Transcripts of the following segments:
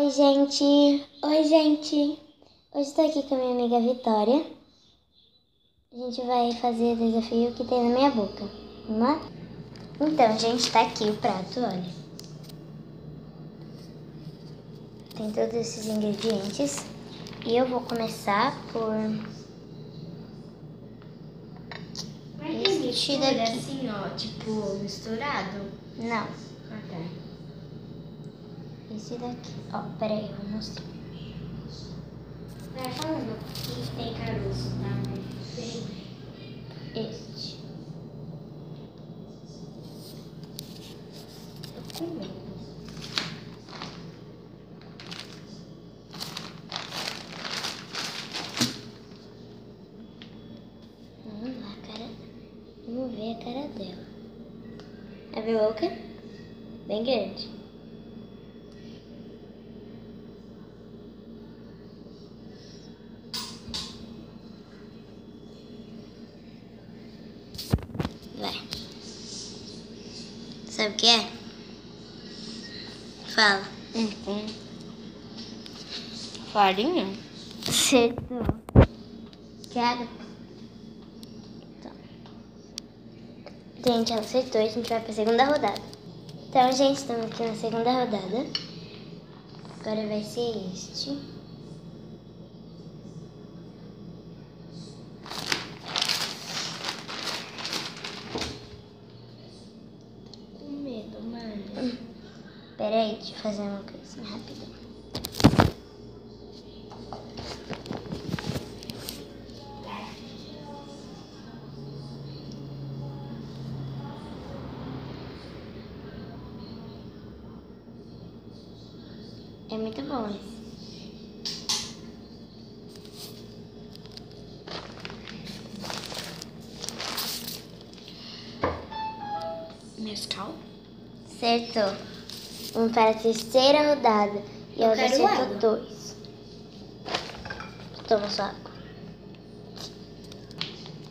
Oi, gente! Oi, gente! Hoje estou aqui com a minha amiga Vitória. A gente vai fazer o desafio que tem na minha boca. Vamos lá? Então, gente, tá aqui o prato, olha. Tem todos esses ingredientes. E eu vou começar por... Mas tem mistura daqui. assim, ó, tipo, misturado? Não, Ah, tá. esse daqui. Ó, peraí, eu vou mostrar. Vai falando que tem caroço, tá? Este. Tô com medo. Vamos lá, cara. Vamos ver a cara dela. Abre a boca. Bem grande. Vai. Sabe o que é? Fala. Farinha? Acertou. Quero. Então. Gente, ela acertou. A gente vai pra segunda rodada. Então, gente, estamos aqui na segunda rodada. Agora vai ser este. Com medo, mano. Pera aí, deixa eu fazer uma coisa rápida. É muito bom esse. Mescal? Acertou. Vamos para a terceira rodada. E ela já quero acertou água. 2. Toma sua água.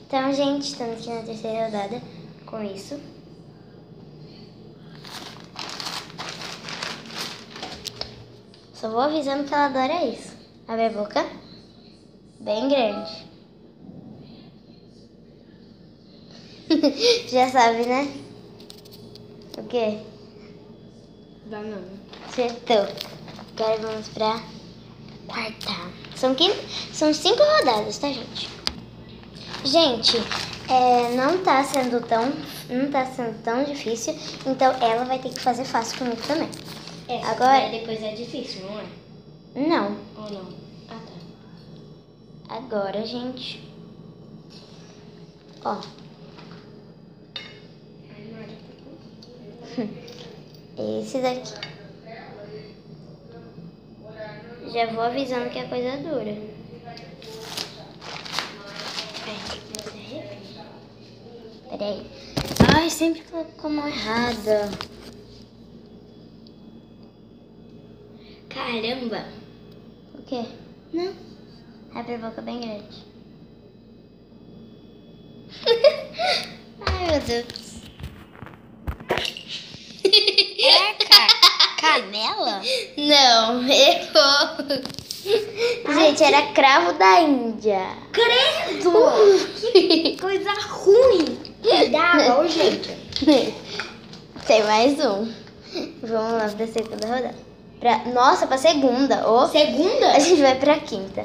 Então, gente, estamos aqui na terceira rodada com isso. Só vou avisando que ela adora isso. Abre a boca. Bem grande. Já sabe, né? O quê? Banana. Acertou. Agora vamos pra quarta. São 5 rodadas, tá, gente? Gente, não tá sendo tão difícil, então ela vai ter que fazer fácil comigo também. Agora- depois é difícil, não é? Não. Ou não? Ah, tá. Agora, gente. Ó. Ai, Mari, tá com... Esse daqui. Já vou avisando que é coisa dura. Peraí. Ai, sempre colocou a mão errada. Caramba! O quê? Não. Abre a boca bem grande. Ai, meu Deus. Canela? Não, errou. Gente, era cravo da Índia. Credo! Que coisa ruim! Dá, ô, gente. Tem mais um. Vamos lá pra segunda rodada. Nossa, pra segunda. Ô, Segunda? a gente vai pra quinta.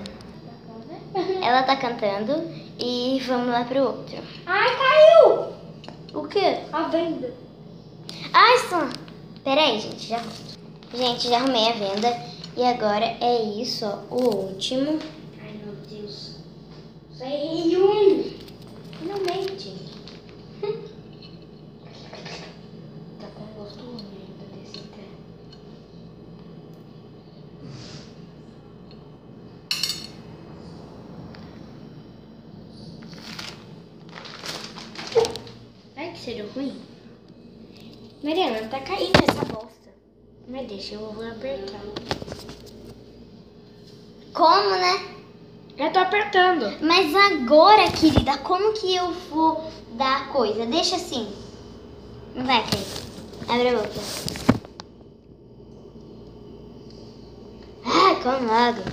Ela tá cantando e vamos lá pro outro. Ai, caiu! O quê? A venda. Ai, só. Peraí, gente, já volto. Gente, já arrumei a venda. E agora é isso, ó, o último. Ai, meu Deus. Só errei um. Finalmente. Tá com gosto ruim ainda desse até. Ai, que cheiro ruim. Mariana, tá caindo essa bosta. Mas deixa, eu vou apertar. Como, né? Eu tô apertando. Mas agora, querida, como que eu vou dar a coisa? Deixa assim. Não vai, Fê. Abre a boca. com água.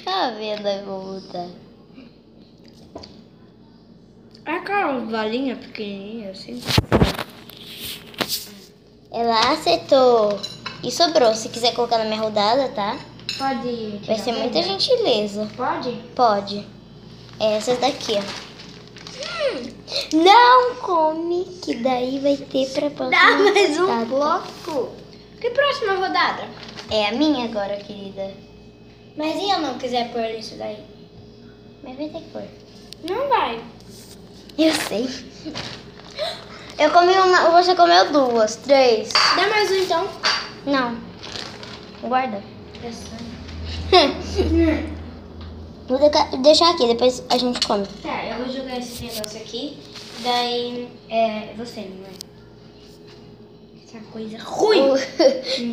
A venda volta. Aquela bolinha pequenininha assim. Ela acertou e sobrou. Se quiser colocar na minha rodada, tá? Pode. Vai ser muita gentileza. Pode? Pode. Essas daqui, ó. Não come, que daí vai ter pra próxima Dá mais um rodada. bloco. Que próxima rodada? É a minha agora, querida. Mas e eu não quiser pôr isso daí? Mas vai ter que pôr. Não vai. Eu sei. Eu comi uma, você comeu 2, 3. Dá mais um então. Não. Guarda. Vou deixar aqui, depois a gente come. Tá, eu vou jogar esse negócio aqui. Daí é você, não é? Essa coisa ruim.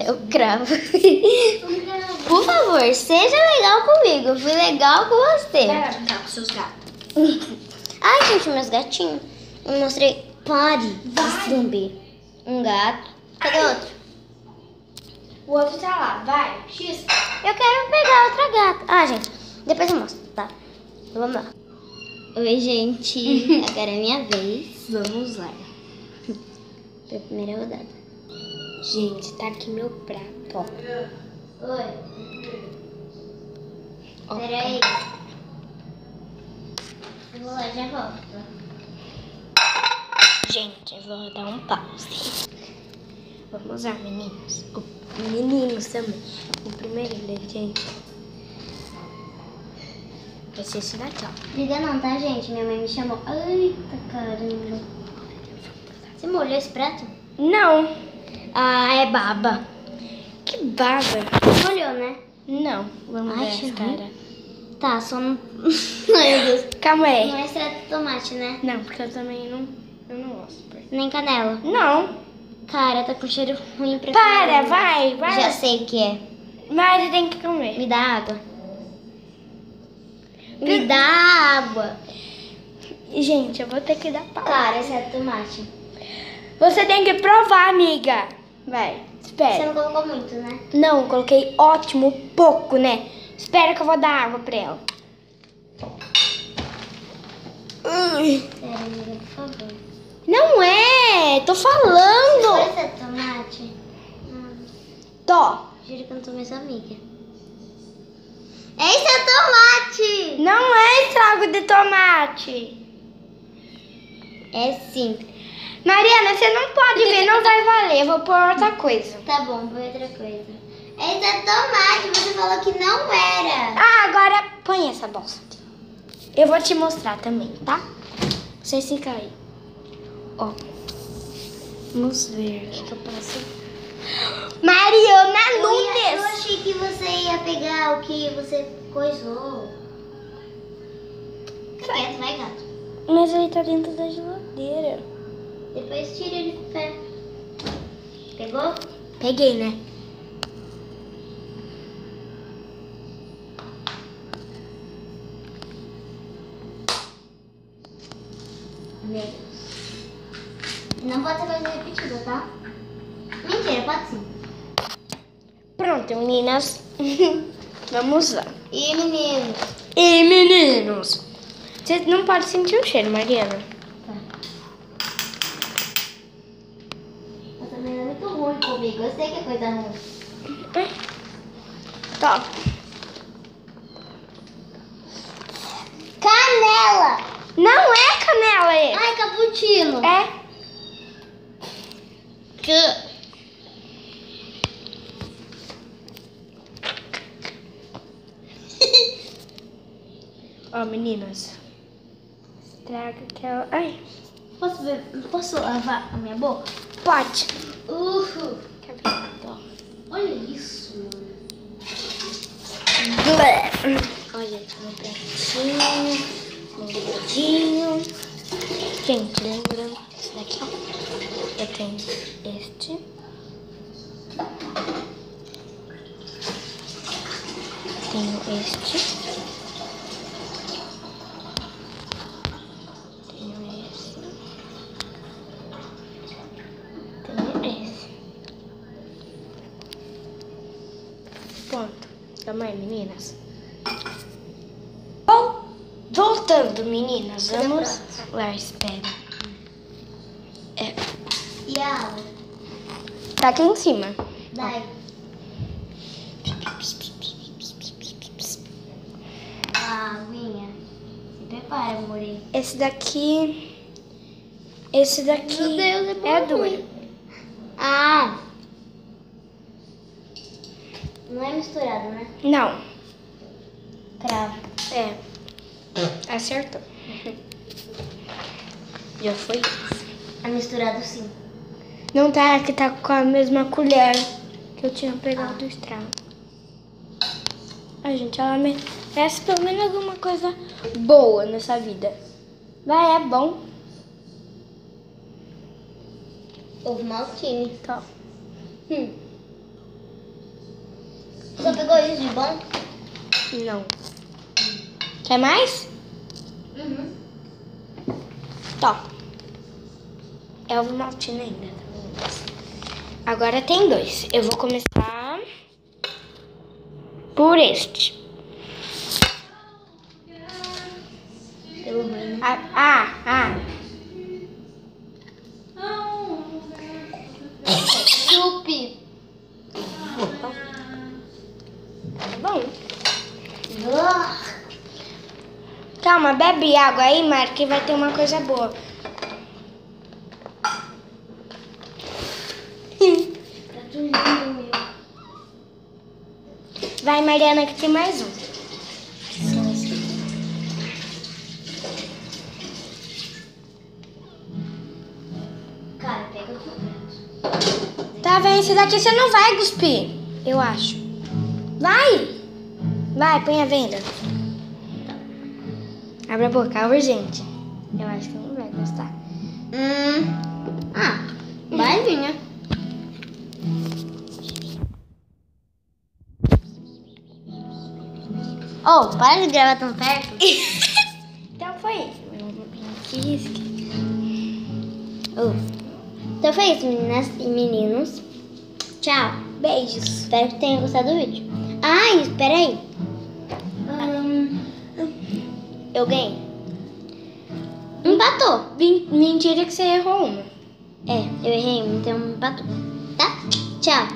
Eu cravo. Por favor, seja legal comigo. Eu fui legal com você. Vai lá brincar com seus gatos. Ai, gente, meus gatinhos. Eu mostrei. Pare Vai. de zumbi. Um gato. Cadê outro? O outro tá lá, vai. X. Eu quero pegar outra gata. Ah, gente, depois eu mostro, tá? Vamos lá. Oi, gente. Agora é minha vez. Vamos lá. Pra primeira rodada. Gente, tá aqui meu prato, ó. Oi. Peraí. Eu vou lá, já volto. Gente, eu vou dar um pause. Vamos lá, meninos. Meninos também. O primeiro ingrediente vai ser esse daqui, ó. Liga não, tá, gente? Minha mãe me chamou. Eita, caramba. Você molhou esse prato? Não. Ah, é baba. Que baba. Molhou, né? Não. Vamos Ai, ver que essa cara. Tá, só não... Meu Deus. Calma aí. Não é extrato de tomate, né? Não, porque eu também não gosto. Nem canela. Não. Cara, tá com cheiro ruim pra Para, caramba. vai. Já sei o que é. Mas você tem que comer. Me dá água. Me dá água. Gente, eu vou ter que dar pausa. Cara, esse é tomate. Você tem que provar, amiga. Vai, Você espera. não colocou muito, né? Não, coloquei ótimo, pouco, né? Espera que eu vou dar água pra ela. Pera, amiga, por favor. Não é, tô falando. Esse é tomate? Tô. Juro que eu não sou mais sua amiga. Esse é tomate! Não é estrago de tomate. É sim. Mariana, você não pode ver, não vai valer. Eu vou pôr outra coisa. Tá bom, põe outra coisa. Esse é tomate, você falou que não era. Ah, agora põe essa bolsa aqui. Eu vou te mostrar também, tá? Vocês ficam aí. Ó. Vamos ver o que eu posso. Mariana Eu Nunes! achei que você ia pegar o que você coisou. Fica quieto, vai, gato. Mas ele tá dentro da geladeira. Depois tira ele do pé. Pegou? Peguei, né? Meu Deus. Não pode ser coisa repetida, tá? Mentira, pode sim. Pronto, meninas. Vamos lá. E menino? E meninos? Você não pode sentir o cheiro, Mariana. Tá. Essa menina é muito ruim comigo. Eu sei que é coisa ruim. Tá. Canela! Não é canela esse. Ai, cappuccino. É. Ó, meninas. Estraga aquela... Ai, Posso lavar a minha boca? pode. Ó. Olha isso. Olha, meu pratinho, meu bigudinho. Gente, lembrando isso daqui, ó. Eu tenho este. Tenho este. Tenho esse. Calma aí, meninas. Bom, voltando, meninas. Vamos lá, espera. E a água? Tá aqui em cima. Dai. A aguinha. Se prepara, amorei. Esse daqui Meu Deus, é bom. duro. Ah! Não é misturado, né? Não, Cravo. é. Acertou. Já foi. É misturado sim. Não tá, que tá com a mesma colher que eu tinha pegado do estrago. A gente, ela merece pelo menos alguma coisa boa nessa vida. Vai, é bom. Ovo maltine. Tá. Só pegou isso de bom? Não. Quer mais? Uhum. Tá. É ovo maltine ainda. Agora tem 2. Eu vou começar por este. Pelo ruim, né? Chupi. Tá bom. Ah, Calma, bebe água aí, Mari, que vai ter uma coisa boa. tá tudo lindo, meu. Vai, Mariana, que tem mais um. Cara, pega o prato. Tá vendo? Esse daqui você não vai cuspir, eu acho. Vai! Vai, põe a venda. Abre a boca, é urgente. Eu acho que não vai gostar. Vai vir, né? Oh, para de gravar tão perto. Então foi isso, meu risque. Então foi isso, meninas e meninos. Tchau. Beijos. Espero que tenham gostado do vídeo. Ai, espera aí. Eu ganhei. Empatou. Mentira que você errou uma. É, eu errei, então empatou. Tá? Tchau.